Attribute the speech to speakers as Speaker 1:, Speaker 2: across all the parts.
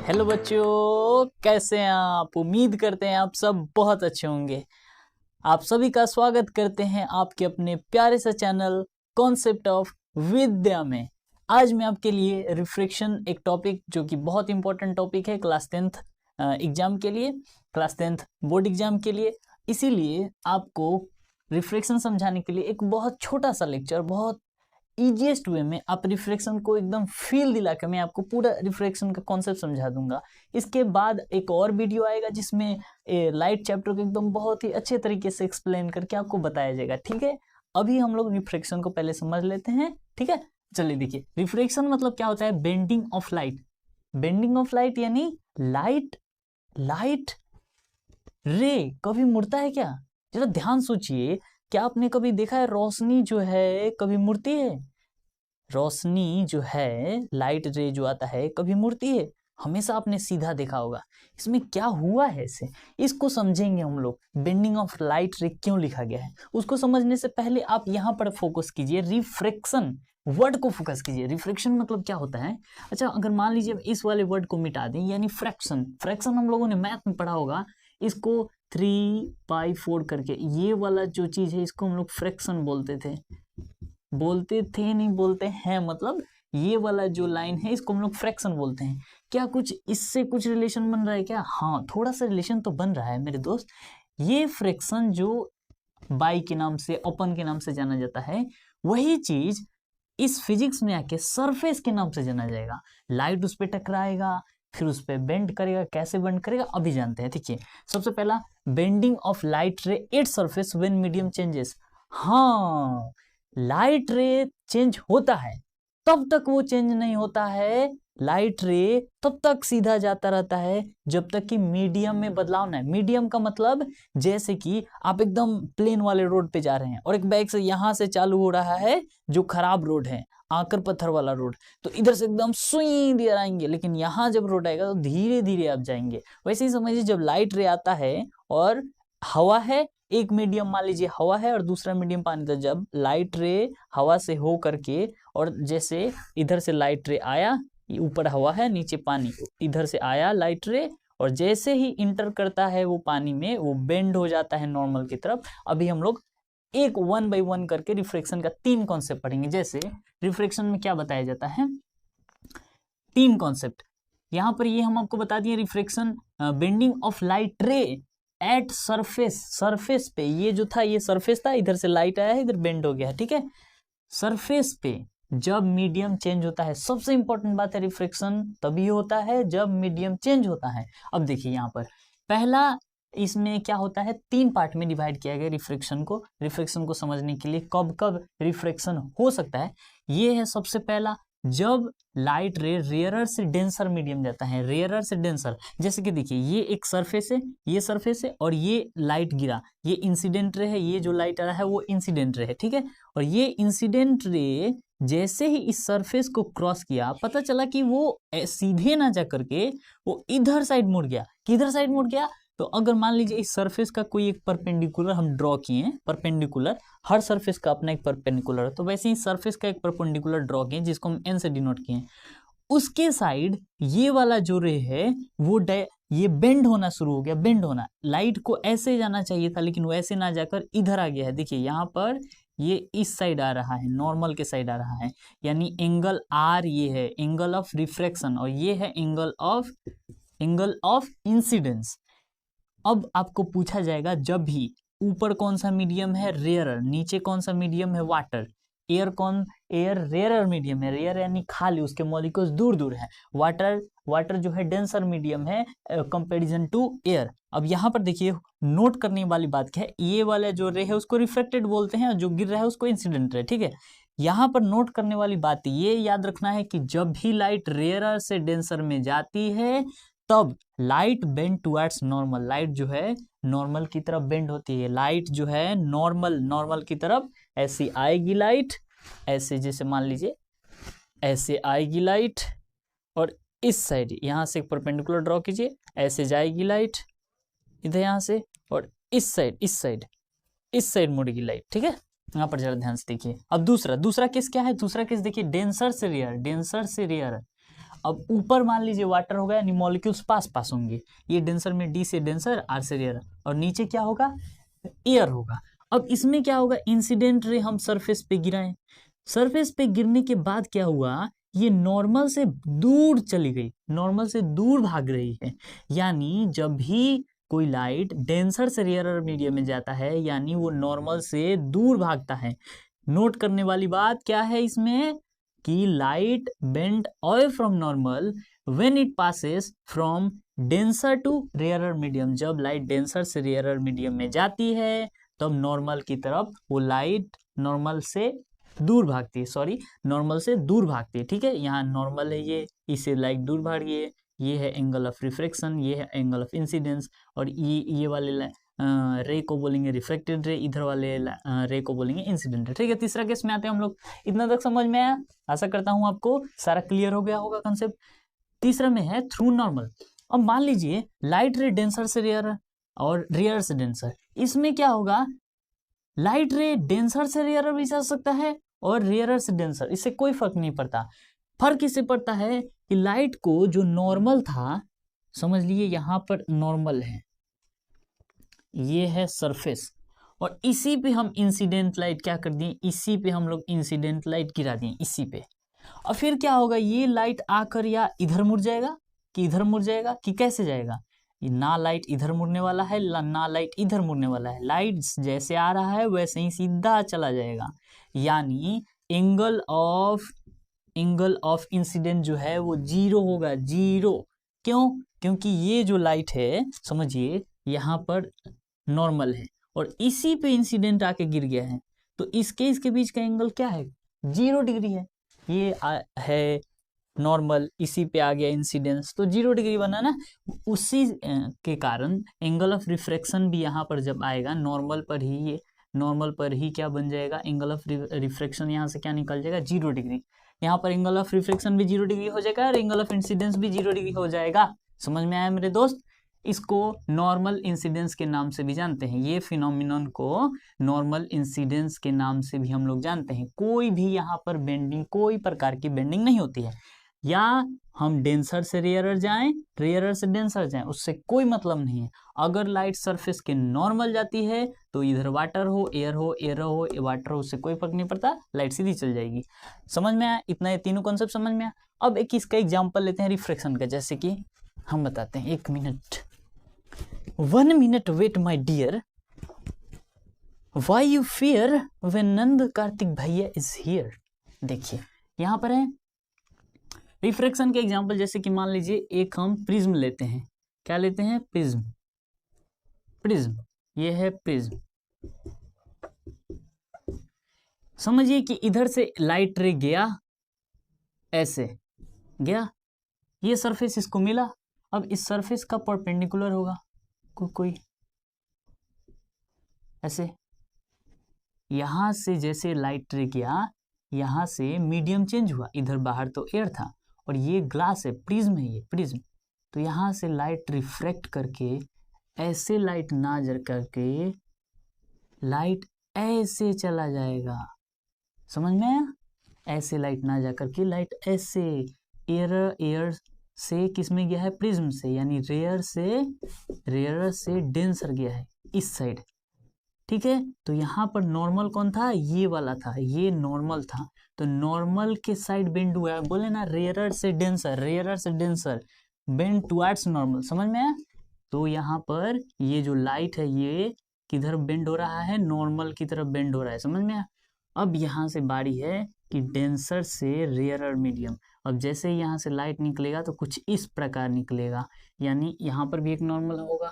Speaker 1: Hello बच्चों, कैसे हैं आप? उम्मीद करते हैं आप सब बहुत अच्छे होंगे। आप सभी का स्वागत करते हैं आपके अपने प्यारे से चैनल कॉन्सेप्ट ऑफ विद्या में। आज मैं आपके लिए रिफ्लेक्शन, एक टॉपिक जो कि बहुत इंपॉर्टेंट टॉपिक है क्लास 10th एग्जाम के लिए, क्लास 10th बोर्ड एग्जाम के लिए। इसीलिए आपको रिफ्लेक्शन समझाने के लिए एक बहुत छोटा सा लेक्चर, बहुत ईजीएस्ट वे में आप रिफ्लेक्शन को एकदम फील दिला के मैं आपको पूरा रिफ्लेक्शन का कॉन्सेप्ट समझा दूंगा। इसके बाद एक और वीडियो आएगा जिसमें लाइट चैप्टर को एकदम बहुत ही अच्छे तरीके से एक्सप्लेन करके आपको बताया जाएगा। ठीक है, अभी हम लोग रिफ्लेक्शन को पहले समझ लेते हैं। ठीक है, चलिए देखिए, रिफ्लेक्शन मतलब क्या होता है? Bending of light. Bending of light यानी लाइट रे कभी मुड़ता है क्या? जरा ध्यान सोचिए, क्या आपने कभी देखा है रोशनी जो है कभी मुड़ती है? रोशनी जो है, लाइट रे जो आता है, कभी मुड़ती है? हमेशा आपने सीधा देखा होगा। इसमें क्या हुआ है इसे, इसको समझेंगे हम लोग। बेंडिंग ऑफ लाइट रे क्यों लिखा गया है उसको समझने से पहले आप यहाँ पर फोकस कीजिए, रिफ्रैक्शन वर्ड को फोकस कीजिए। रिफ्रैक्शन मतलब क्या होता है? अच्छा, अगर मान लीजिए इस वाले वर्ड को मिटा दें, यानी फ्रैक्शन। फ्रैक्शन हम लोगों ने मैथ में पढ़ा होगा, इसको 3/4 करके, ये वाला जो चीज है इसको हम लोग फ्रैक्शन बोलते थे नहीं बोलते हैं, मतलब ये वाला जो लाइन है इसको हम लोग फ्रैक्शन बोलते हैं। क्या कुछ इससे कुछ रिलेशन बन रहा है क्या? हाँ, थोड़ा सा रिलेशन तो बन रहा है मेरे दोस्त। ये फ्रैक्शन जो बाई के नाम से, ओपन के नाम से जाना जाता है, वही चीज इस फिजिक्स में आके सरफेस के नाम से जाना जाएगा। लाइट उस पर टकराएगा, फिर उस पर बेंड करेगा। कैसे बेंड करेगा अभी जानते हैं। देखिए, सबसे पहला, बेंडिंग ऑफ लाइट रे its surface when medium changes. हाँ, लाइट रे चेंज होता है, तब तक वो चेंज नहीं होता है। लाइट रे तब तक सीधा जाता रहता है जब तक कि मीडियम में बदलाव ना है। मीडियम का मतलब, जैसे कि आप एकदम प्लेन वाले रोड पे जा रहे हैं और एक बाइक से यहां से चालू हो रहा है जो खराब रोड है, आकर पत्थर वाला रोड, तो इधर से एकदम सुई दिया आएंगे, लेकिन यहाँ जब रोड आएगा तो धीरे धीरे आप जाएंगे। वैसे ही समझिए, जब लाइट रे आता है और हवा है, एक मीडियम मान लीजिए हवा है और दूसरा मीडियम पानी, तो जब लाइट रे हवा से हो करके, और जैसे इधर से लाइट रे आया, ऊपर हवा है नीचे पानी, इधर से आया लाइट रे, और जैसे ही इंटर करता है वो पानी में, वो बेंड हो जाता है नॉर्मल की तरफ। अभी हम लोग एक 1 by 1 करके रिफ्रैक्शन का 3 कॉन्सेप्ट पढ़ेंगे। जैसे रिफ्रैक्शन में क्या बताया जाता है, 3 कॉन्सेप्ट यहाँ पर ये हम आपको बता दिए। रिफ्रैक्शन, बेंडिंग ऑफ लाइट रे एट सरफेस पे, ये जो था ये सरफेस था, इधर से लाइट आया है, इधर बेंड हो गया है। ठीक है, सरफेस पे जब मीडियम चेंज होता है, सबसे इंपॉर्टेंट बात है, रिफ्रैक्शन तभी होता है जब मीडियम चेंज होता है। अब देखिए यहाँ पर पहला, इसमें क्या होता है, 3 पार्ट में डिवाइड किया गया रिफ्रैक्शन को। रिफ्रैक्शन को समझने के लिए कब कब रिफ्रैक्शन हो सकता है, ये है सबसे पहला, जब लाइट रे रेयरर से डेंसर मीडियम जाता है। रेयरर से डेंसर, जैसे कि देखिए, ये एक सरफेस है, ये सरफेस है, और ये लाइट गिरा, ये इंसिडेंट रे है, ये जो लाइट आ रहा है वो इंसिडेंट रे है। ठीक है, और ये इंसिडेंट रे जैसे ही इस सरफेस को क्रॉस किया, पता चला कि वो सीधे ना जा करके वो इधर साइड मुड़ गया। किधर साइड मुड़ गया? तो अगर मान लीजिए इस सरफेस का कोई एक परपेंडिकुलर हम ड्रॉ किए हैं, परपेंडिकुलर, हर सरफेस का अपना एक परपेंडिकुलर है, तो वैसे ही सरफेस का एक परपेंडिकुलर ड्रॉ किए जिसको हम एन से डिनोट किए, उसके साइड ये वाला जो रे है वो ये बेंड होना शुरू हो गया। बेंड होना, लाइट को ऐसे जाना चाहिए था लेकिन वैसे ना जाकर इधर आ गया है। देखिए यहाँ पर ये इस साइड आ रहा है, नॉर्मल के साइड आ रहा है, यानी एंगल आर ये है एंगल ऑफ रिफ्रैक्शन, और ये है एंगल ऑफ इंसिडेंस। अब आपको पूछा जाएगा, जब भी ऊपर कौन सा मीडियम है, रेयरर, नीचे कौन सा मीडियम है, वाटर, एयर रेयरर मीडियम है, रेयर यानी खाली, उसके मॉलिक्यूल्स दूर दूर है। वाटर जो है डेंसर मीडियम है कंपैरिजन टू एयर। अब यहाँ पर देखिए, नोट करने वाली बात क्या है, ये वाला जो रे है उसको रिफ्लेक्टेड बोलते हैं और जो गिर रहा है उसको इंसिडेंट रे। ठीक है, यहाँ पर नोट करने वाली बात ये याद रखना है कि जब भी लाइट रेयरर से डेंसर में जाती है तब light bend towards normal, light जो है नॉर्मल की तरफ बेंड होती है। लाइट जो है नॉर्मल की तरफ ऐसी आएगी लाइट, ऐसे जैसे मान लीजिए ऐसे आएगी लाइट, और इस साइड यहाँ से एक परपेंडिकुलर ड्रॉ कीजिए, ऐसे जाएगी लाइट इधर यहाँ से, और इस साइड मुड़ेगी लाइट। ठीक है, यहाँ पर जरा ध्यान से देखिए। अब दूसरा केस क्या है? दूसरा केस देखिए, डेंसर से रेयर। अब ऊपर मान लीजिए वाटर होगा यानी मॉलिक्यूल्स पास पास होंगे, ये डेंसर में डी से डेंसर, आर से रेयर, और नीचे क्या होगा, एयर होगा। अब इसमें क्या होगा, इंसिडेंट रे हम सरफेस पे गिराएं, सरफेस पे गिरने के बाद क्या हुआ, ये नॉर्मल से दूर चली गई, नॉर्मल से दूर भाग रही है। यानी जब भी कोई लाइट डेंसर से रेयरर मीडियम में जाता है यानी वो नॉर्मल से दूर भागता है। नोट करने वाली बात क्या है इसमें कि light bend away from normal when it passes from denser to rarer medium. जब लाइट डेंसर से रेयरर मीडियम में जाती है तब नॉर्मल की तरफ वो लाइट नॉर्मल से दूर भागती है, सॉरी नॉर्मल से दूर भागती है। ठीक है, यहाँ नॉर्मल है ये, इसे लाइट दूर भाग रही है, ये है एंगल ऑफ रिफ्रैक्शन, ये है एंगल ऑफ इंसिडेंस, और ये वाले रे को बोलेंगे रिफ्लेक्टेड रे, इधर वाले रे को बोलेंगे इंसिडेंट रे। ठीक है, तीसरा केस में आते हैं हम लोग। इतना तक समझ में आया, आशा करता हूँ आपको सारा क्लियर हो गया होगा कंसेप्ट। तीसरा में है थ्रू नॉर्मल। अब मान लीजिए लाइट रे डेंसर से रेयर और रेयर से डेंसर, इसमें क्या होगा, लाइट रे डेंसर से रेयर भी जा सकता है और रेयरर से डेंसर, इससे कोई फर्क नहीं पड़ता। फर्क इससे पड़ता है कि लाइट को जो नॉर्मल था, समझ लिए यहाँ पर नॉर्मल है, ये है सरफेस, और इसी पे हम इंसिडेंट लाइट क्या कर दिए, इसी पे हम लोग इंसिडेंट लाइट गिरा दिए इसी पे। और फिर क्या होगा, ये लाइट आकर या इधर मुड़ जाएगा कि इधर मुड़ जाएगा कि कैसे जाएगा, ना लाइट इधर मुड़ने वाला है ना लाइट इधर मुड़ने वाला है, लाइट जैसे आ रहा है वैसे ही सीधा चला जाएगा। यानी एंगल ऑफ इंसिडेंट जो है वो जीरो होगा, जीरो। क्यों, क्योंकि ये जो लाइट है समझिए यहाँ पर नॉर्मल है और इसी पे इंसिडेंट आके गिर गया है, तो इसके बीच का एंगल क्या है, 0 डिग्री है। ये है नॉर्मल, इसी पे आ गया इंसिडेंस, तो 0 डिग्री बना ना। उसी के कारण एंगल ऑफ रिफ्रैक्शन भी यहाँ पर जब आएगा नॉर्मल पर ही क्या बन जाएगा, एंगल ऑफ रिफ्रैक्शन यहाँ से क्या निकल जाएगा, 0 डिग्री। यहाँ पर एंगल ऑफ रिफ्रैक्शन भी 0 डिग्री हो जाएगा और एंगल ऑफ इंसिडेंस भी 0 डिग्री हो जाएगा। समझ में आया मेरे दोस्त? इसको नॉर्मल इंसिडेंस के नाम से भी जानते हैं, ये फिनोमिनन को नॉर्मल इंसिडेंस के नाम से भी हम लोग जानते हैं। कोई भी यहाँ पर बेंडिंग, कोई प्रकार की बेंडिंग नहीं होती है, या हम डेंसर से रेयरर जाएं, रेयरर से डेंसर जाएं, उससे कोई मतलब नहीं है। अगर लाइट सरफेस के नॉर्मल जाती है तो इधर वाटर हो, एयर हो, वाटर हो, उससे कोई फर्क नहीं पड़ता, लाइट सीधी चल जाएगी। समझ में आया? इतना ये तीनों कॉन्सेप्ट समझ में आया। अब एक इसका एग्जांपल लेते हैं रिफ्रैक्शन का, जैसे कि हम बताते हैं, 1 मिनट, 1 मिनट wait my dear, why you fear when Nand Kartik भैया इज हियर। देखिए यहाँ पर है रिफ्रैक्शन के एग्जांपल, जैसे कि मान लीजिए एक हम प्रिज्म लेते हैं, क्या लेते हैं, प्रिज्म, ये है प्रिज्म। समझिए कि इधर से लाइट रे गया, ऐसे गया, ये सरफेस इसको मिला, अब इस सरफेस का परपेंडिकुलर होगा कोई ऐसे, यहां से जैसे लाइट रे गया, यहां से मीडियम चेंज हुआ, इधर बाहर तो एयर था और ये ग्लास है, प्रिज्म है ये प्रिज्म, तो यहां से लाइट रिफ्रैक्ट करके ऐसे लाइट ना जा करके लाइट ऐसे चला जाएगा। समझ में आया? ऐसे लाइट ना जा करके लाइट ऐसे, एयर से किस में गया है, प्रिज्म से, यानी रेयर से डेंसर गया है इस साइड। ठीक है, तो यहाँ पर नॉर्मल कौन था, ये वाला था, ये नॉर्मल था, तो नॉर्मल के साइड बेंड हुआ है, बोले ना रेयरर से डेंसर बेंड टुवर्ड्स नॉर्मल। समझ में आया? तो यहाँ पर ये जो लाइट है ये किधर बेंड हो रहा है, नॉर्मल की तरफ बेंड हो रहा है। समझ में आया? अब यहाँ से बारी है कि डेंसर से रेयरर मीडियम, अब जैसे ही यहाँ से लाइट निकलेगा तो कुछ इस प्रकार निकलेगा, यानी यहाँ पर भी एक नॉर्मल होगा,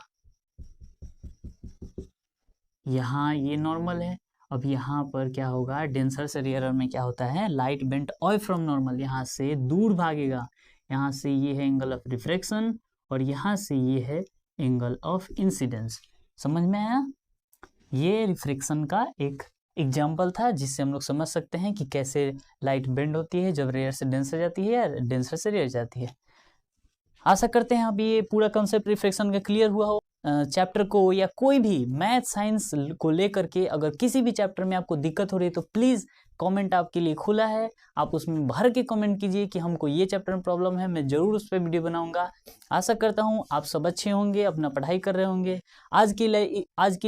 Speaker 1: यहाँ ये नॉर्मल है। अब यहाँ पर क्या होगा, डेंसर से रेयरर में क्या होता है, light bent away from normal, यहाँ से दूर भागेगा, यहाँ से ये है एंगल ऑफ रिफ्रैक्शन और यहाँ से ये है एंगल ऑफ इंसिडेंस। समझ में आया? ये रिफ्रैक्शन का एक एग्जाम्पल था जिससे हम लोग समझ सकते हैं कि कैसे लाइट बेंड होती है जब रेयर से डेंसर जाती है या डेंसर से रेयर जाती है। आशा करते हैं अब ये पूरा कॉन्सेप्ट रिफ्रैक्शन का क्लियर हुआ हो। चैप्टर को या कोई भी मैथ साइंस को लेकर के अगर किसी भी चैप्टर में आपको दिक्कत हो रही है तो प्लीज़ कमेंट आपके लिए खुला है, आप उसमें भर के कमेंट कीजिए कि हमको ये चैप्टर में प्रॉब्लम है, मैं ज़रूर उस पर वीडियो बनाऊंगा। आशा करता हूँ आप सब अच्छे होंगे, अपना पढ़ाई कर रहे होंगे। आज के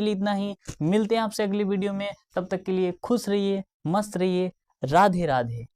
Speaker 1: लिए इतना ही। मिलते हैं आपसे अगली वीडियो में, तब तक के लिए खुश रहिए, मस्त रहिए। राधे राधे।